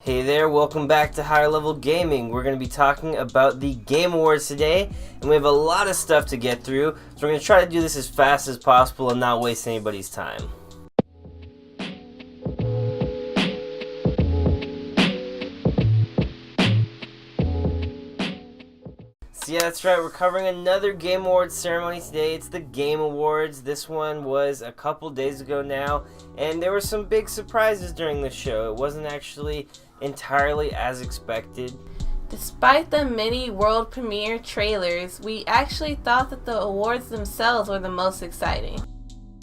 Hey there, welcome back to Higher Level Gaming. We're going to be talking about the Game Awards today, and we have a lot of stuff to get through, so we're going to try to do this as fast as possible and not waste anybody's time. So yeah, that's right, we're covering another Game Awards ceremony today. It's the Game Awards. This one was a couple days ago now, and there were some big surprises during the show. It wasn't actually entirely as expected. Despite the many world premiere trailers, we actually thought that the awards themselves were the most exciting.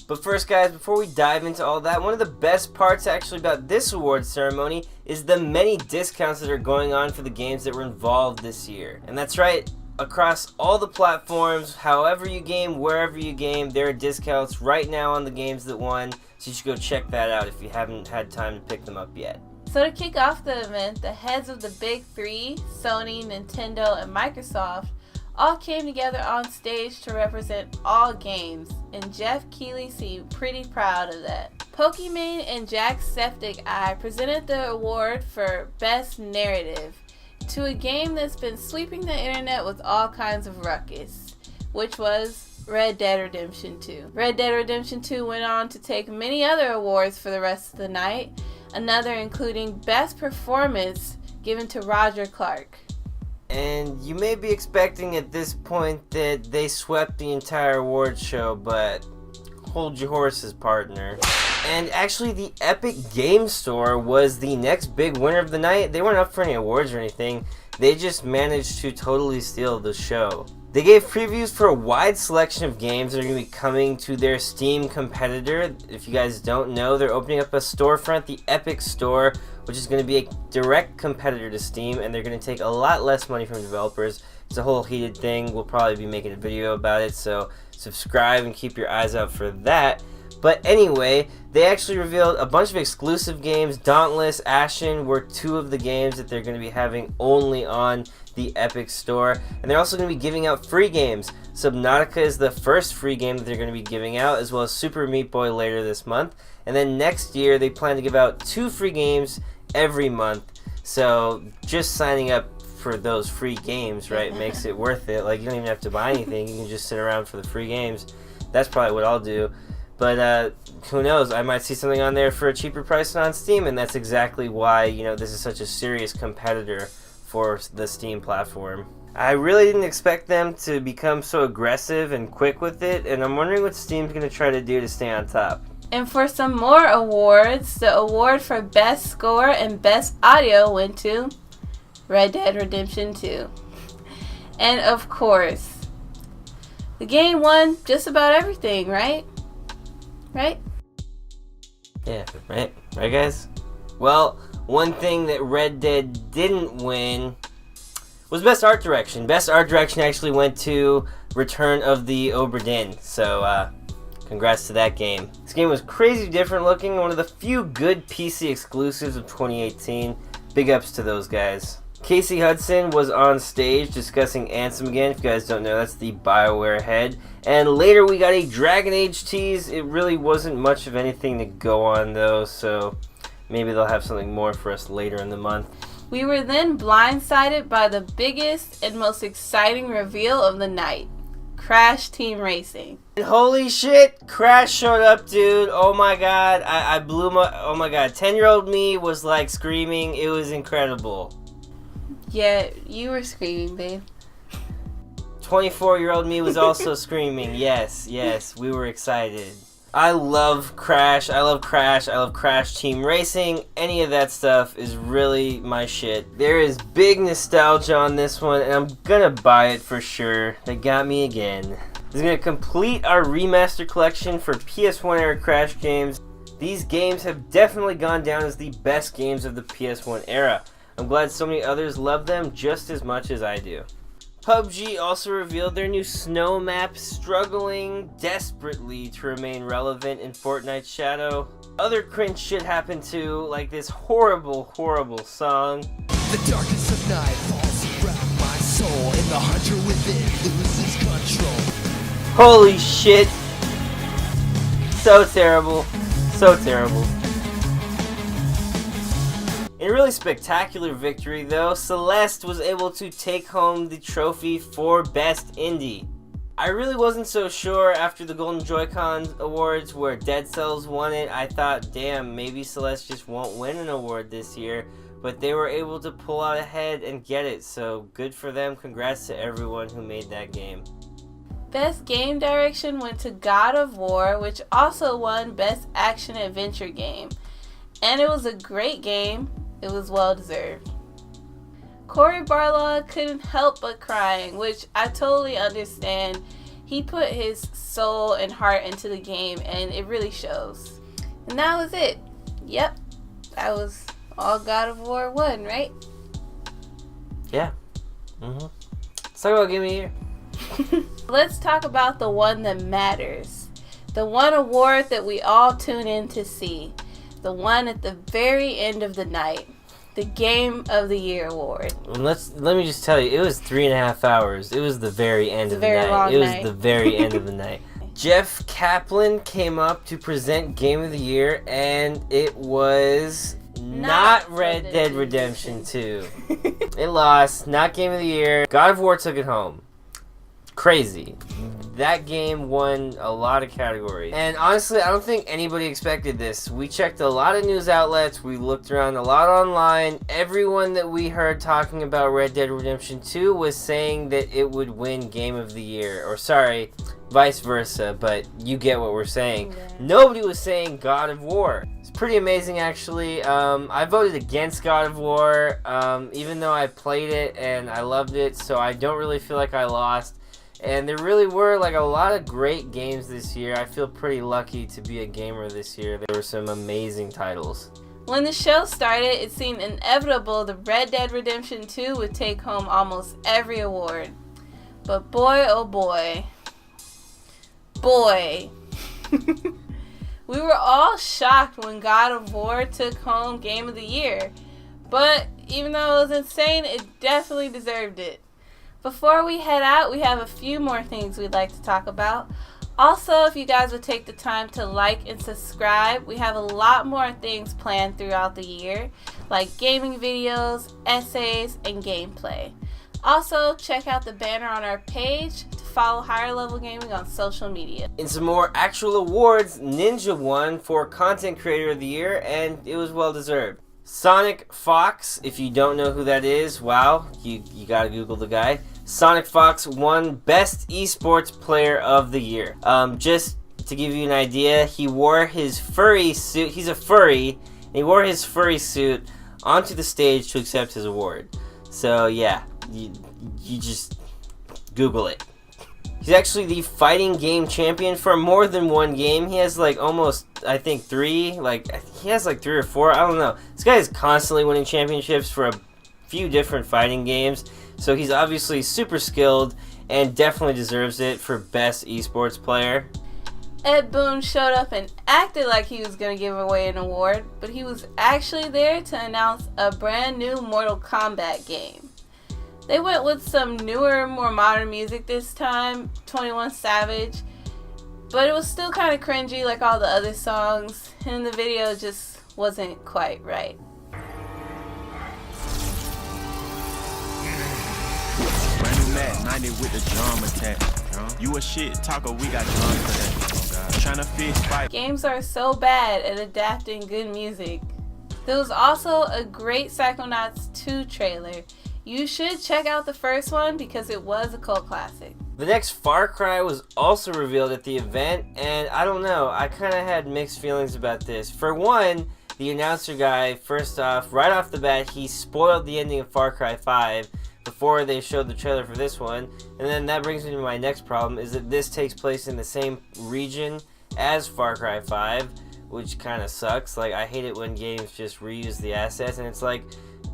But first, guys, before we dive into all that, one of the best parts actually about this awards ceremony is the many discounts that are going on for the games that were involved this year. And that's right, across all the platforms, however you game, wherever you game, there are discounts right now on the games that won, so you should go check that out if you haven't had time to pick them up yet. So to kick off the event, the heads of the big three, Sony, Nintendo, and Microsoft, all came together on stage to represent all games, and Jeff Keighley seemed pretty proud of that. Pokimane and Jacksepticeye presented the award for Best Narrative to a game that's been sweeping the internet with all kinds of ruckus, which was Red Dead Redemption 2. Red Dead Redemption 2 went on to take many other awards for the rest of the night, another including Best Performance given to Roger Clark. And you may be expecting at this point that they swept the entire awards show, but hold your horses, partner. And actually, the Epic Game Store was the next big winner of the night. They weren't up for any awards or anything. They just managed to totally steal the show. They gave previews for a wide selection of games that are going to be coming to their Steam competitor. If you guys don't know, they're opening up a storefront, the Epic Store, which is going to be a direct competitor to Steam, and they're going to take a lot less money from developers. It's a whole heated thing. We'll probably be making a video about it, so subscribe and keep your eyes out for that. But anyway, they actually revealed a bunch of exclusive games. Dauntless, Ashen were two of the games that they're going to be having only on the Epic Store. And they're also going to be giving out free games. Subnautica is the first free game that they're going to be giving out, as well as Super Meat Boy later this month. And then next year, they plan to give out 2 free games every month. So just signing up for those free games, right, makes it worth it. Like, you don't even have to buy anything. You can just sit around for the free games. That's probably what I'll do. But who knows, I might see something on there for a cheaper price than on Steam, and that's exactly why, you know, this is such a serious competitor for the Steam platform. I really didn't expect them to become so aggressive and quick with it, and I'm wondering what Steam's going to try to do to stay on top. And for some more awards, the award for Best Score and Best Audio went to Red Dead Redemption 2. And of course, the game won just about everything, right? Right? Yeah, right, guys? Well, one thing that Red Dead didn't win was Best Art Direction. Best Art Direction actually went to Return of the Obra Dinn, so congrats to that game. This game was crazy different looking, one of the few good PC exclusives of 2018. Big ups to those guys. Casey Hudson was on stage discussing Anthem again. If you guys don't know, that's the BioWare head. And later we got a Dragon Age tease. It really wasn't much of anything to go on though, so maybe they'll have something more for us later in the month. We were then blindsided by the biggest and most exciting reveal of the night. Crash Team Racing. And holy shit, Crash showed up, dude. Oh my god, I blew my... Oh my god, 10-year-old me was like screaming. It was incredible. Yeah, you were screaming, babe. 24-year-old me was also screaming. Yes, we were excited. I love Crash. I love Crash Team Racing. Any of that stuff is really my shit. There is big nostalgia on this one, and I'm gonna buy it for sure. They got me again. This is gonna complete our remaster collection for PS1 era Crash games. These games have definitely gone down as the best games of the PS1 era. I'm glad so many others love them just as much as I do. PUBG also revealed their new snow map, struggling desperately to remain relevant in Fortnite's shadow. Other cringe shit happened too, like this horrible song. The darkness of night falls around my soul, and the hunter within loses control. Holy shit. So terrible. In a really spectacular victory though, Celeste was able to take home the trophy for Best Indie. I really wasn't so sure after the Golden Joy-Con Awards where Dead Cells won it. I thought, damn, maybe Celeste just won't win an award this year. But they were able to pull out ahead and get it, so good for them. Congrats to everyone who made that game. Best Game Direction went to God of War, which also won Best Action Adventure Game. And it was a great game. It was well deserved. Cory Barlog couldn't help but crying, which I totally understand. He put his soul and heart into the game, and it really shows. And that was it. Yep, that was all God of War 1, right? Yeah. Let's talk about Game of the Year. Let's talk about the one that matters. The one award that we all tune in to see. The one at the very end of the night. The Game of the Year award. Let me just tell you, it was 3.5 hours. It was the very end of the night. It was the very end of the night. Jeff Kaplan came up to present Game of the Year, and it was not Red Dead Redemption 2. It lost. Not Game of the Year. God of War took it home. Crazy. That game won a lot of categories. And honestly, I don't think anybody expected this. We checked a lot of news outlets. We looked around a lot online. Everyone that we heard talking about Red Dead Redemption 2 was saying that it would win Game of the Year. Or sorry, vice versa, but you get what we're saying. Yeah. Nobody was saying God of War. It's pretty amazing, actually. I voted against God of War, even though I played it and I loved it, so I don't really feel like I lost. And there really were like a lot of great games this year. I feel pretty lucky to be a gamer this year. There were some amazing titles. When the show started, it seemed inevitable the Red Dead Redemption 2 would take home almost every award. But boy, oh boy. We were all shocked when God of War took home Game of the Year. But even though it was insane, it definitely deserved it. Before we head out, we have a few more things we'd like to talk about. Also, if you guys would take the time to like and subscribe, we have a lot more things planned throughout the year, like gaming videos, essays, and gameplay. Also, check out the banner on our page to follow Higher Level Gaming on social media. In some more actual awards, Ninja won for Content Creator of the Year, and it was well deserved. Sonic Fox, if you don't know who that is, wow, you gotta Google the guy. Sonic Fox won Best Esports Player of the Year. Just to give you an idea, he wore his furry suit. He's a furry, and he wore his furry suit onto the stage to accept his award. So yeah, you just Google it. He's actually the fighting game champion for more than one game. He has like almost, I think, 3. He has like 3 or 4. I don't know. This guy is constantly winning championships for a few different fighting games. So he's obviously super skilled and definitely deserves it for Best Esports Player. Ed Boon showed up and acted like he was going to give away an award, but he was actually there to announce a brand new Mortal Kombat game. They went with some newer, more modern music this time, 21 Savage, but it was still kind of cringy like all the other songs, and the video just wasn't quite right. Brand new Mac 90 with the drum attached. You a shit talker, we got drums for that. Tryna fix fight. Games are so bad at adapting good music. There was also a great Psychonauts 2 trailer. You should check out the first one because it was a cult classic. The next Far Cry was also revealed at the event, and I don't know, I kind of had mixed feelings about this. For one, the announcer guy, first off, right off the bat, he spoiled the ending of Far Cry 5 before they showed the trailer for this one. And then that brings me to my next problem, is that this takes place in the same region as Far Cry 5, which kind of sucks. Like, I hate it when games just reuse the assets, and it's like,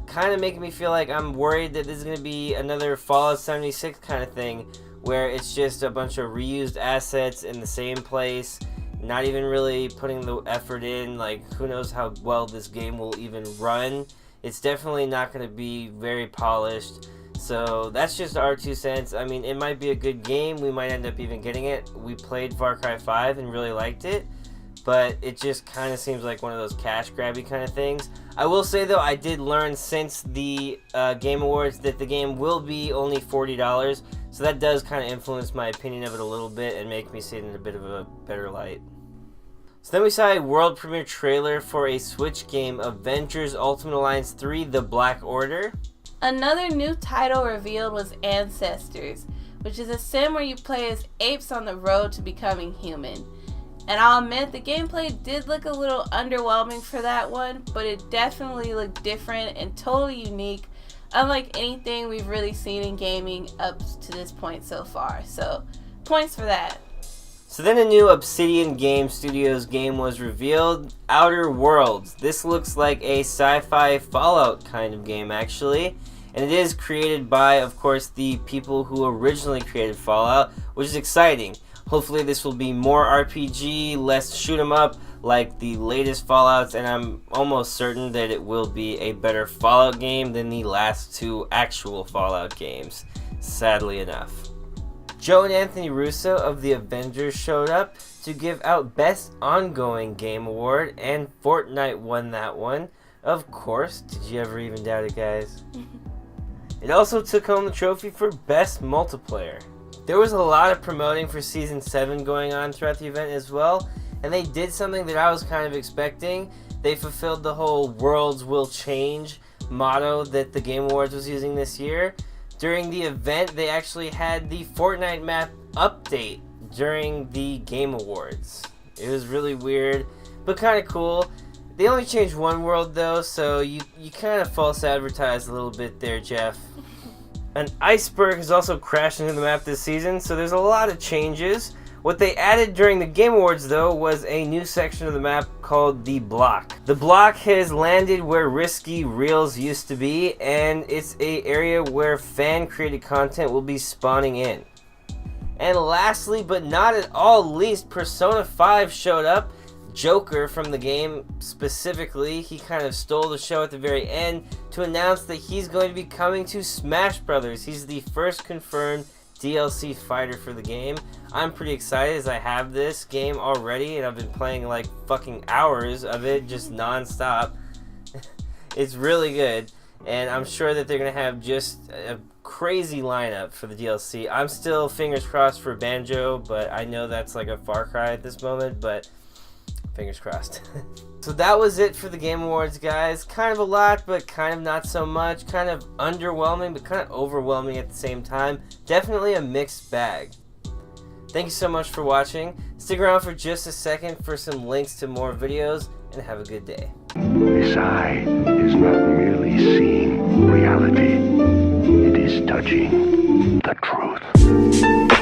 kind of making me feel like I'm worried that this is going to be another Fallout 76 kind of thing, where it's just a bunch of reused assets in the same place, not even really putting the effort in. Like, who knows how well this game will even run. It's definitely not going to be very polished. So that's just our 2 cents. I mean, it might be a good game. We might end up even getting it. We played Far Cry 5 and really liked it. but it just kind of seems like one of those cash grabby kind of things. I will say though, I did learn since the Game Awards that the game will be only $40, so that does kind of influence my opinion of it a little bit and make me see it in a bit of a better light. So then we saw a world premiere trailer for a Switch game, Avengers Ultimate Alliance 3: The Black Order. Another new title revealed was Ancestors, which is a sim where you play as apes on the road to becoming human. And I'll admit, the gameplay did look a little underwhelming for that one, but it definitely looked different and totally unique, unlike anything we've really seen in gaming up to this point so far. So, points for that. So then a new Obsidian Game Studios game was revealed, Outer Worlds. This looks like a sci-fi Fallout kind of game actually, and it is created by, of course, the people who originally created Fallout, which is exciting. Hopefully this will be more RPG, less shoot 'em up like the latest Fallouts, and I'm almost certain that it will be a better Fallout game than the last two actual Fallout games, sadly enough. Joe and Anthony Russo of the Avengers showed up to give out Best Ongoing Game Award, and Fortnite won that one. Of course, did you ever even doubt it, guys? It also took home the trophy for Best Multiplayer. There was a lot of promoting for Season 7 going on throughout the event as well, and they did something that I was kind of expecting. They fulfilled the whole "Worlds will change" motto that the Game Awards was using this year. During the event, they actually had the Fortnite map update during the Game Awards. It was really weird, but kind of cool. They only changed one world though, so you kind of false advertised a little bit there, Jeff. An iceberg has also crashed into the map this season, so there's a lot of changes. What they added during the Game Awards, though, was a new section of the map called The Block. The Block has landed where Risky Reels used to be, and it's an area where fan-created content will be spawning in. And lastly, but not at all least, Persona 5 showed up. Joker from the game specifically, he kind of stole the show at the very end to announce that he's going to be coming to Smash Brothers. He's the first confirmed DLC fighter for the game. I'm pretty excited as I have this game already and I've been playing like fucking hours of it just non-stop. It's really good, and I'm sure that they're going to have just a crazy lineup for the DLC. I'm still fingers crossed for Banjo, but I know that's like a far cry at this moment, but fingers crossed. So that was it for the Game Awards, guys. Kind of a lot, but kind of not so much. Kind of underwhelming, but kind of overwhelming at the same time. Definitely a mixed bag. Thank you so much for watching. Stick around for just a second for some links to more videos, and have a good day. This eye is not merely seeing reality, it is touching the truth.